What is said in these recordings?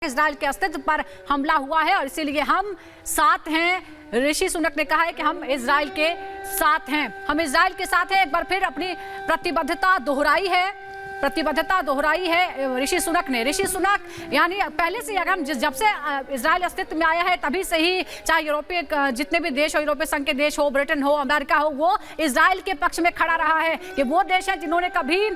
Israel के अस्तित्व पर हमला हुआ है और इसीलिए हम साथ हैं। ऋषि सुनक ने कहा है कि हम इजराइल के साथ हैं, हम इजराइल के साथ हैं। एक बार फिर अपनी प्रतिबद्धता दोहराई है ऋषि सुनक ने। ऋषि सुनक यानी पहले से अगर हम जब से इजराइल अस्तित्व में आया है तभी से ही, चाहे यूरोपीय जितने भी देश हो, यूरोपीय संघ के देश हो, ब्रिटेन हो, अमेरिका हो, वो इजराइल के पक्ष में खड़ा रहा है कि वो देश है जिन्होंने कभी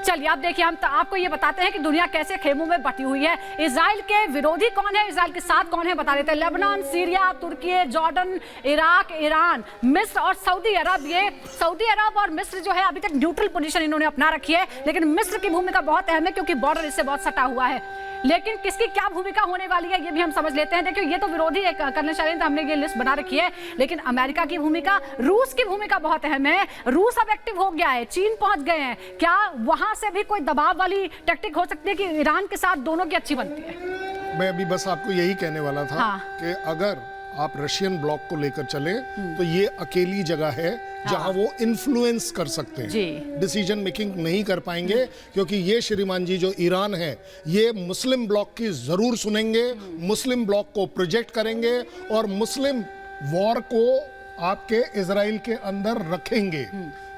चलिए आप देखिए, हम आपको ये बताते हैं कि दुनिया कैसे खेमों में बटी हुई है। इजराइल के विरोधी कौन है, इजराइल के साथ कौन है, बता देते हैं। लेबनान, सीरिया, तुर्की, जॉर्डन, इराक, ईरान, मिस्र और सऊदी अरब। ये सऊदी अरब और मिस्र जो है अभी तक न्यूट्रल पोजीशन इन्होंने अपना रखी है, लेकिन मिस्र की भूमिका बहुत अहम है क्योंकि बॉर्डर इससे बहुत सटा हुआ है। लेकिन किसकी क्या भूमिका होने वाली है ये भी हम समझ लेते हैं। देखिए ये तो विरोधी एक करने चाहिए, हमने ये लिस्ट बना रखी है, लेकिन अमेरिका की भूमिका, रूस की भूमिका बहुत अहम है। रूस अब एक्टिव हो गया है, चीन पहुंच गए हैं। क्या वहां से भी कोई दबाव वाली टैक्टिक हो सकती है कि ईरान के साथ दोनों की अच्छी बनती है? मैं अभी बस आपको यही कहने वाला था कि अगर आप रशियन ब्लॉक को लेकर चले तो ये अकेली जगह है जहां वो इन्फ्लुएंस कर सकते हैं, डिसीजन मेकिंग नहीं कर पाएंगे, क्योंकि ये श्रीमान जी जो ईरान है ये मुस्लिम ब्लॉक की जरूर सुनेंगे, मुस्लिम ब्लॉक को प्रोजेक्ट करेंगे और मुस्लिम वॉर को आपके इजराइल के अंदर रखेंगे।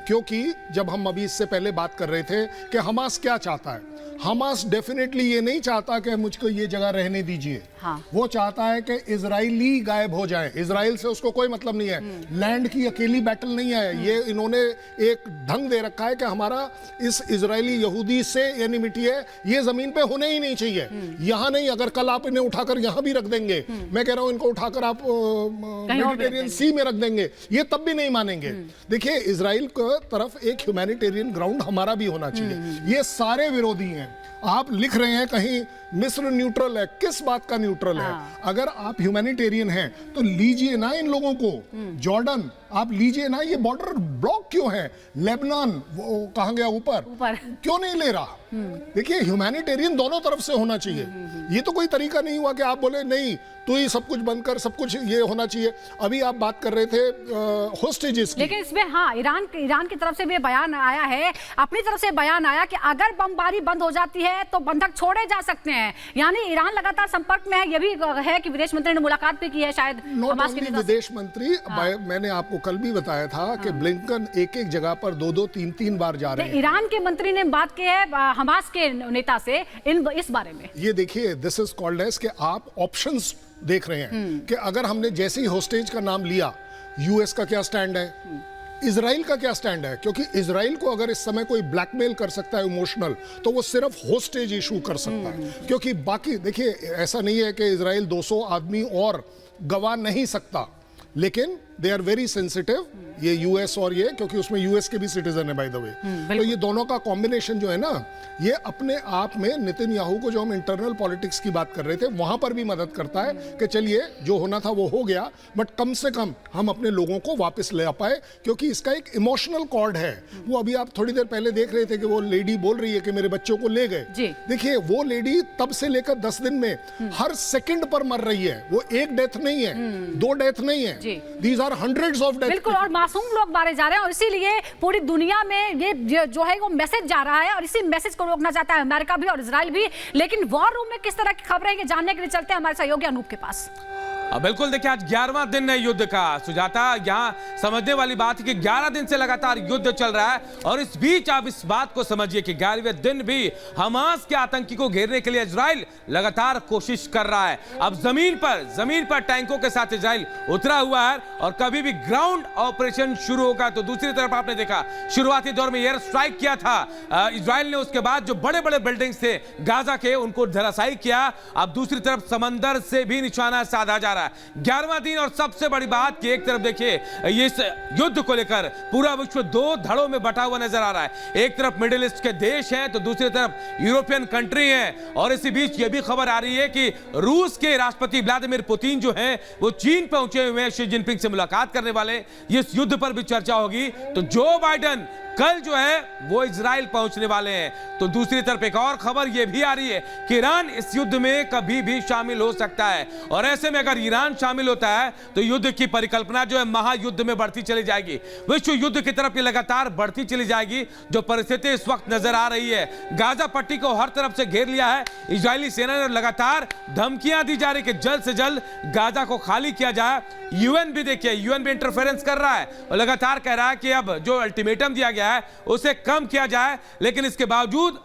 क्योंकि जब हम अभी इससे पहले बात कर रहे थे कि हमास क्या चाहता है, हमास डेफिनेटली ये नहीं चाहता कि मुझको ये जगह रहने दीजिए। वो चाहता है कि इजरायली गायब हो जाए, इजराइल से उसको कोई मतलब नहीं है। लैंड की अकेली बैटल नहीं है, ये इन्होंने एक ढंग दे रखा है कि हमारा इस इजरायली यहूदी से एनिमिटी है, ये जमीन पे होने ही नहीं चाहिए। यहाँ नहीं, अगर कल आप इन्हें उठाकर यहाँ भी रख देंगे, मैं कह रहा हूँ इनको उठाकर आप मेडिटेरियन सी में रख देंगे, ये तब भी नहीं मानेंगे। देखिए इजराइल को तरफ एक ह्यूमैनिटेरियन ग्राउंड हमारा भी होना चाहिए। ये सारे विरोधी हैं। आप लिख रहे हैं कहीं मिस्र न्यूट्रल है, किस बात का न्यूट्रल है? अगर आप ह्यूमैनिटेरियन हैं तो लीजिए ना इन लोगों को, जॉर्डन आप लीजिए ना, ये बॉर्डर ब्लॉक क्यों है? लेबनान वो कहां गया ऊपर, क्यों नहीं ले रहा? देखिए ह्यूमैनिटेरियन दोनों तरफ से होना चाहिए। ये तो कोई तरीका नहीं हुआ कि आप बोले नहीं तो ही सब कुछ बंद कर, सब कुछ ये होना चाहिए। अभी आप बात कर रहे थे होस्टेजेस की, लेकिन इसमें ईरान की तरफ से भी बयान आया है, अपनी तरफ से बयान आया कि अगर बमबारी बंद हो जाती है तो बंधक छोड़े जा सकते हैं। यानी ईरान लगातार संपर्क में है। ये भी है कि विदेश मंत्री ने मुलाकात भी की है शायद हमास के नेता से। विदेश मंत्री मैंने आपको कल भी बताया था कि ब्लिंकन एक एक जगह पर 2-2, 3-3 बार जा रहे हैं। ईरान के मंत्री ने बात की है हमास के नेता से इस बारे में। ये देखिए दिस इज कॉल्ड एज कि आप ऑप्शंस देख रहे हैं कि अगर हमने जैसे ही होस्टेज का नाम लिया, यूएस का क्या स्टैंड है, इजराइल का क्या स्टैंड है? क्योंकि इजराइल को अगर इस समय कोई ब्लैकमेल कर सकता है इमोशनल, तो वो सिर्फ होस्टेज इशू कर सकता है। क्योंकि बाकी देखिए ऐसा नहीं है कि इजराइल 200 आदमी और गवा नहीं सकता, लेकिन दे आर वेरी सेंसिटिव, ये यूएस और ये, क्योंकि उसमें यूएस के भी सिटीजन है बाय द वे। तो ये दोनों का कॉम्बिनेशन जो है ना, ये अपने आप में नेतन्याहू को, जो हम इंटरनल पॉलिटिक्स की बात कर रहे थे, वहां पर भी मदद करता है कि चलिए जो होना था वो हो गया, बट कम से कम हम अपने लोगों को वापस ले आ पाए, क्योंकि इसका एक इमोशनल कॉर्ड है। वो अभी आप थोड़ी देर पहले देख रहे थे कि वो लेडी बोल रही है कि मेरे बच्चों को ले गए। देखिए वो लेडी तब से लेकर 10 दिन में हर सेकंड पर मर रही है। वो एक डेथ नहीं है, 2 डेथ नहीं है, these are hundreds of death. बिल्कुल, और मासूम लोग मारे जा रहे हैं और इसीलिए पूरी दुनिया में ये जो है वो मैसेज जा रहा है और इसी मैसेज को रोकना चाहता है अमेरिका भी और इजराइल भी। लेकिन वॉर रूम में किस तरह की खबरें हैं ये जानने के लिए चलते हैं हमारे सहयोगी अनूप के पास। बिल्कुल, देखिए आज 11वां दिन है युद्ध का। सुजाता, यहाँ समझने वाली बात है कि 11 दिन से लगातार युद्ध चल रहा है और इस बीच आप इस बात को समझिए कि 11वें दिन भी हमास के आतंकी को घेरने के लिए इजराइल लगातार कोशिश कर रहा है। अब जमीन पर टैंकों के साथ इजराइल उतरा हुआ है और कभी भी ग्राउंड ऑपरेशन शुरू होगा तो दूसरी तरफ आपने देखा शुरुआती दौर में एयर स्ट्राइक किया था इजराइल ने, उसके बाद जो बड़े बड़े बिल्डिंग्स थे गाजा के उनको धराशायी किया। अब दूसरी तरफ समंदर से भी निशाना साधा जा 11वां दिन और सबसे बड़ी बात कि एक तरफ देखिए इस युद्ध को लेकर पूरा विश्व 2 धड़ों में बटा हुआ नजर आ रहा है। एक तरफ मिडिल ईस्ट के देश हैं तो दूसरी तरफ यूरोपियन कंट्री हैं और इसी बीच यह भी खबर आ रही है कि रूस के राष्ट्रपति व्लादिमीर पुतिन जो हैं वो चीन पहुंचे हुए हैं, शी जिनपिंग से मुलाकात करने वाले। इस युद्ध पर भी चर्चा होगी। तो जो बाइडेन कल जो है वो इजराइल पहुंचने वाले हैं। तो दूसरी तरफ एक और खबर ये भी आ रही है कि ईरान इस युद्ध में कभी भी शामिल हो सकता है, और ऐसे में अगर ईरान शामिल होता है तो युद्ध की परिकल्पना जो है महायुद्ध में बढ़ती चली जाएगी, विश्व युद्ध की तरफ ये लगातार बढ़ती चली जाएगी। जो परिस्थिति इस वक्त नजर आ रही है, गाजा पट्टी को हर तरफ से घेर लिया है इजरायली सेना ने, लगातार धमकियां दी जा रही कि जल्द से जल्द गाजा को खाली किया जाए। यूएन भी देखिए, यूएन भी इंटरफेरेंस कर रहा है और लगातार कह रहा है कि अब जो अल्टीमेटम दिया गया है उसे कम किया जाए, लेकिन इसके बावजूद